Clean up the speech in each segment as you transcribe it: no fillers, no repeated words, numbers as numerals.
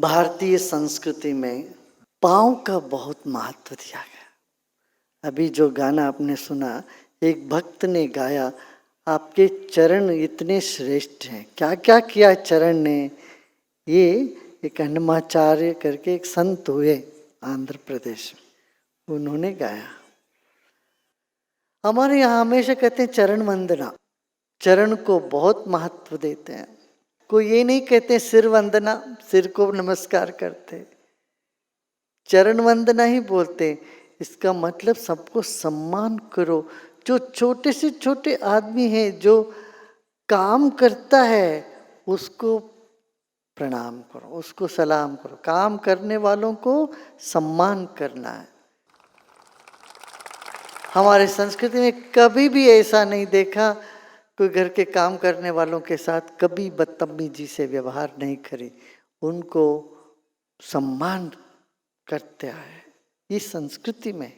भारतीय संस्कृति में पाँव का बहुत महत्व दिया गया। अभी जो गाना आपने सुना, एक भक्त ने गाया, आपके चरण इतने श्रेष्ठ हैं। क्या क्या किया चरण ने। ये एक अन्नमाचार्य करके एक संत हुए आंध्र प्रदेश में, उन्होंने गाया। हमारे यहाँ हमेशा कहते हैं चरण वंदना, चरण को बहुत महत्व देते हैं। कोई ये नहीं कहते सिर वंदना, सिर को नमस्कार करते, चरण वंदना ही बोलते। इसका मतलब सबको सम्मान करो। जो छोटे से छोटे आदमी है, जो काम करता है, उसको प्रणाम करो, उसको सलाम करो। काम करने वालों को सम्मान करना है। हमारे संस्कृति में कभी भी ऐसा नहीं देखा, कोई घर के काम करने वालों के साथ कभी बदतमीजी से व्यवहार नहीं करी, उनको सम्मान करते आए। इस संस्कृति में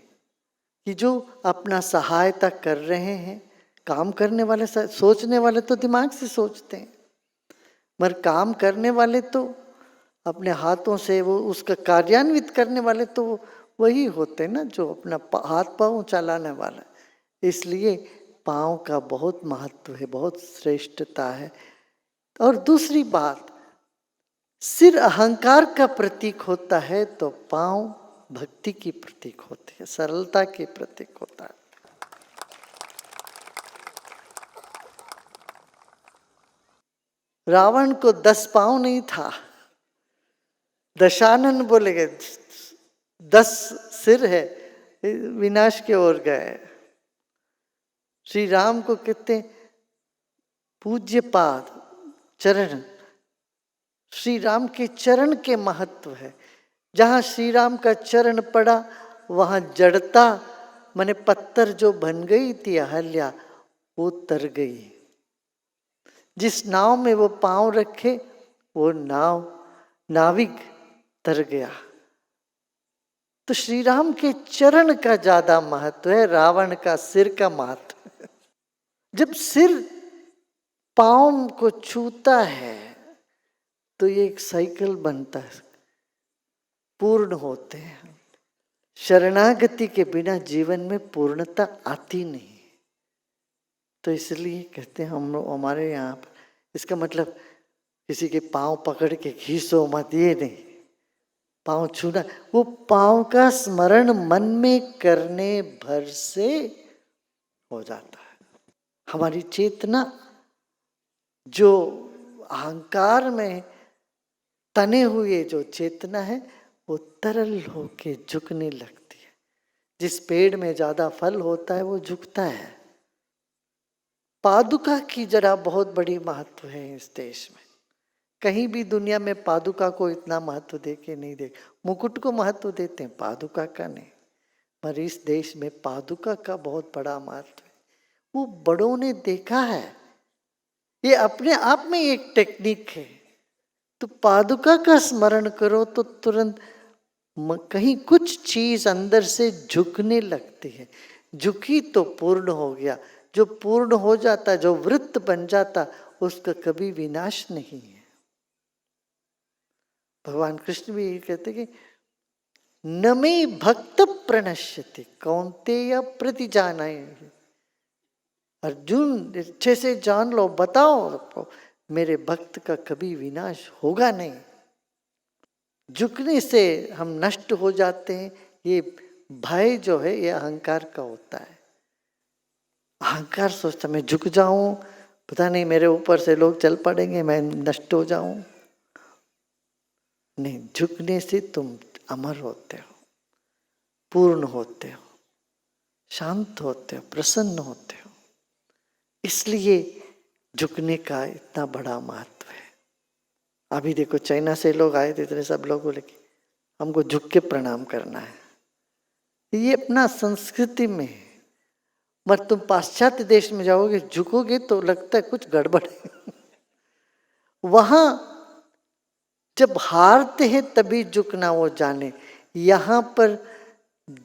कि जो अपना सहायता कर रहे हैं, काम करने वाले, सोचने वाले तो दिमाग से सोचते हैं, मगर काम करने वाले तो अपने हाथों से वो उसका कार्यान्वित करने वाले तो वही होते ना, जो अपना हाथ पाँव चलाने वाला। इसलिए पाँव का बहुत महत्व है, बहुत श्रेष्ठता है। और दूसरी बात, सिर अहंकार का प्रतीक होता है तो पाँव भक्ति की प्रतीक होती है, सरलता की प्रतीक होता है। रावण को 10 पाँव नहीं था, दशानन बोले गए 10 सिर है, विनाश की ओर गए। श्री राम को कहते पूज्य पाद चरण, श्री राम के चरण के महत्व है। जहाँ श्री राम का चरण पड़ा वहाँ जड़ता माने पत्थर जो बन गई थी अहल्या, वो तर गई। जिस नाव में वो पांव रखे वो नाविक तर गया। तो श्री राम के चरण का ज्यादा महत्व है, रावण का सिर का महत्व। जब सिर पांव को छूता है तो ये एक साइकिल बनता है, पूर्ण होते हैं। शरणागति के बिना जीवन में पूर्णता आती नहीं। तो इसलिए कहते हैं हम लोग हमारे यहाँ पर, इसका मतलब किसी के पांव पकड़ के घीसो मत, ये नहीं। पांव छूना, वो पांव का स्मरण मन में करने भर से हो जाता है। हमारी चेतना जो अहंकार में तने हुए जो चेतना है, वो तरल होके झुकने लगती है। जिस पेड़ में ज्यादा फल होता है वो झुकता है। पादुका की जरा बहुत बड़ी महत्व है इस देश में। कहीं भी दुनिया में पादुका को इतना महत्व दे के नहीं दे। मुकुट को महत्व देते हैं, पादुका का नहीं। पर इस देश में पादुका का बहुत बड़ा महत्व है। वो बड़ों ने देखा है, ये अपने आप में एक टेक्निक है। तो पादुका का स्मरण करो तो तुरंत कहीं कुछ चीज अंदर से झुकने लगती है। झुकी तो पूर्ण हो गया। जो पूर्ण हो जाता, जो वृत्त बन जाता, उसका कभी विनाश नहीं है। भगवान कृष्ण भी कहते कि न मे भक्त प्रणश्यति कौन्तेय प्रतिजानाय। अर्जुन अच्छे से जान लो, बताओ मेरे भक्त का कभी विनाश होगा नहीं। झुकने से हम नष्ट हो जाते हैं। ये भय जो है ये अहंकार का होता है। अहंकार सोचता मैं झुक जाऊं, पता नहीं मेरे ऊपर से लोग चल पड़ेंगे, मैं नष्ट हो जाऊं। नहीं, झुकने से तुम अमर होते हो, पूर्ण होते हो, शांत होते हो, प्रसन्न होते हो। इसलिए झुकने का इतना बड़ा महत्व है। अभी देखो चाइना से लोग आए थे, इतने सब लोग बोले कि हमको झुक के प्रणाम करना है। ये अपना संस्कृति में है। मगर तुम पाश्चात्य देश में जाओगे, झुकोगे तो लगता है कुछ गड़बड़ है। वहां जब हारते हैं तभी झुकना वो जाने, यहाँ पर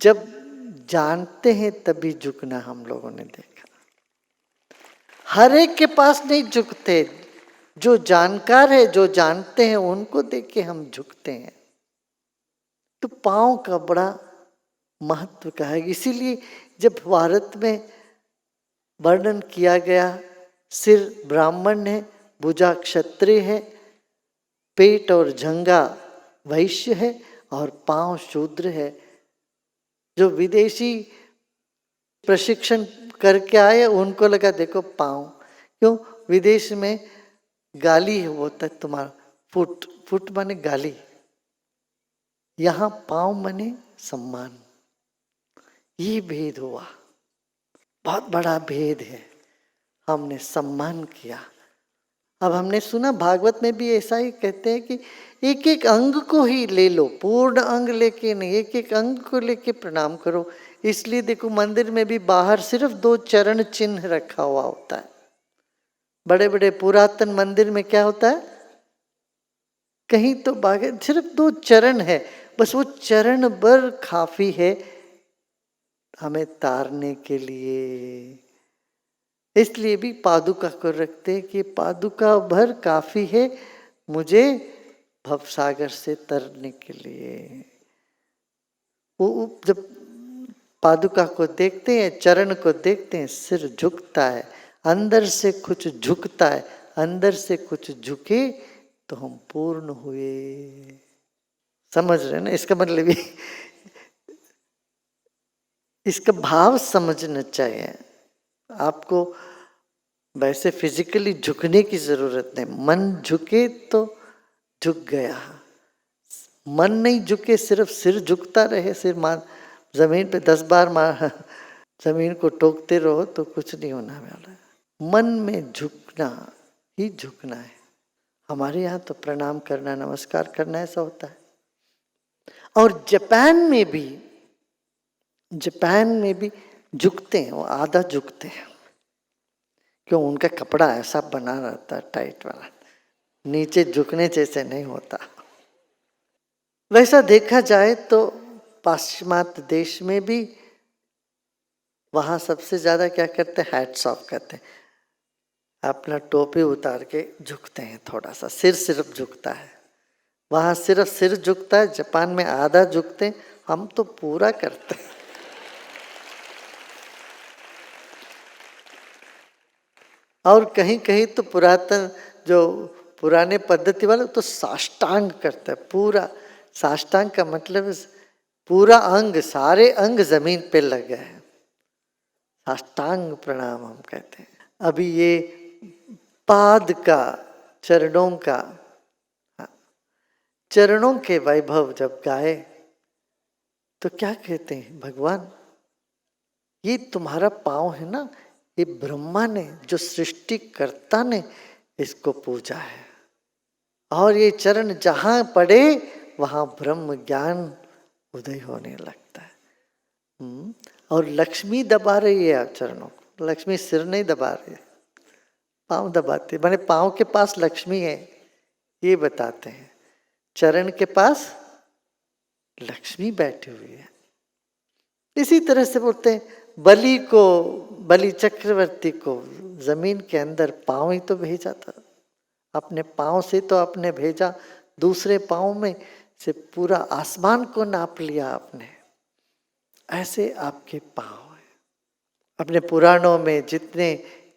जब जानते हैं तभी झुकना हम लोगों ने देखा। हर एक के पास नहीं झुकते, जो जानकार है, जो जानते हैं, उनको देख के हम झुकते हैं। तो पांव का बड़ा महत्व का है। इसीलिए जब भारत में वर्णन किया गया, सिर ब्राह्मण है, भुजा क्षत्रिय है, पेट और जंघा वैश्य है और पांव शूद्र है। जो विदेशी प्रशिक्षण करके आए उनको लगा देखो पांव, क्यों विदेश में गाली होता है तुम्हारा, फुट, फुट माने गाली, यहां पांव माने सम्मान। ये भेद हुआ, बहुत बड़ा भेद है। हमने सम्मान किया। अब हमने सुना भागवत में भी ऐसा ही कहते हैं कि एक एक अंग को ही ले लो, पूर्ण अंग लेके नहीं, एक एक अंग को लेके प्रणाम करो। इसलिए देखो मंदिर में भी बाहर सिर्फ 2 चरण चिन्ह रखा हुआ होता है। बड़े बड़े पुरातन मंदिर में क्या होता है, कहीं तो बागे सिर्फ 2 चरण है, बस वो चरण भर काफी है हमें तारने के लिए। इसलिए भी पादुका को रखते हैं कि पादुका भर काफी है मुझे भवसागर से तरने के लिए। वो जब पादुका को देखते हैं, चरण को देखते हैं, सिर झुकता है, अंदर से कुछ झुकता है, अंदर से कुछ झुके तो हम पूर्ण हुए। समझ रहे ना इसका मतलब? इसका भाव समझना चाहिए आपको। वैसे फिजिकली झुकने की जरूरत नहीं, मन झुके तो झुक गया। मन नहीं झुके, सिर्फ सिर झुकता रहे, सिर मान जमीन पे 10 बार मार जमीन को टोकते रहो तो कुछ नहीं होना वाला। मन में झुकना ही झुकना है। हमारे यहाँ तो प्रणाम करना, नमस्कार करना ऐसा होता है। और जापान में भी झुकते हैं, वो आधा झुकते हैं, क्यों उनका कपड़ा ऐसा बना रहता है टाइट वाला, नीचे झुकने जैसे नहीं होता। वैसा देखा जाए तो पाश्चिमात्य देश में भी वहां सबसे ज्यादा क्या करते हैं, हैट्स ऑफ करते हैं, अपना टोपी उतार के झुकते हैं, थोड़ा सा सिर सिर्फ झुकता है। वहां सिर्फ सिर झुकता है, जापान में आधा झुकते हैं, हम तो पूरा करते हैं। और कहीं कहीं तो पुरातन जो पुराने पद्धति वाले तो साष्टांग करते हैं। पूरा साष्टांग का मतलब पूरा अंग, सारे अंग जमीन पे लग गए हैं, साष्टांग प्रणाम हम कहते हैं। अभी ये पाद का, चरणों का, चरणों के वैभव जब गाए तो क्या कहते हैं, भगवान ये तुम्हारा पांव है ना, ये ब्रह्मा ने, जो सृष्टिकर्ता ने इसको पूजा है, और ये चरण जहां पड़े वहां ब्रह्म ज्ञान उदय होने लगता है। और लक्ष्मी दबा रही है आप चरणों को, लक्ष्मी सिर नहीं दबा रही है, पांव दबाते, माने पांव के पास लक्ष्मी है ये बताते हैं, चरण के पास लक्ष्मी बैठी हुई है। इसी तरह से बोलते हैं बलि चक्रवर्ती को जमीन के अंदर पांव ही तो भेजा था, अपने पांव से तो आपने भेजा, दूसरे पांव में से पूरा आसमान को नाप लिया आपने। ऐसे आपके पांव है। अपने पुराणों में जितने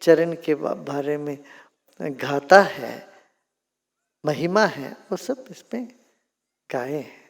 चरण के बारे में गाथा है, महिमा है, वो सब इसमें गाए हैं।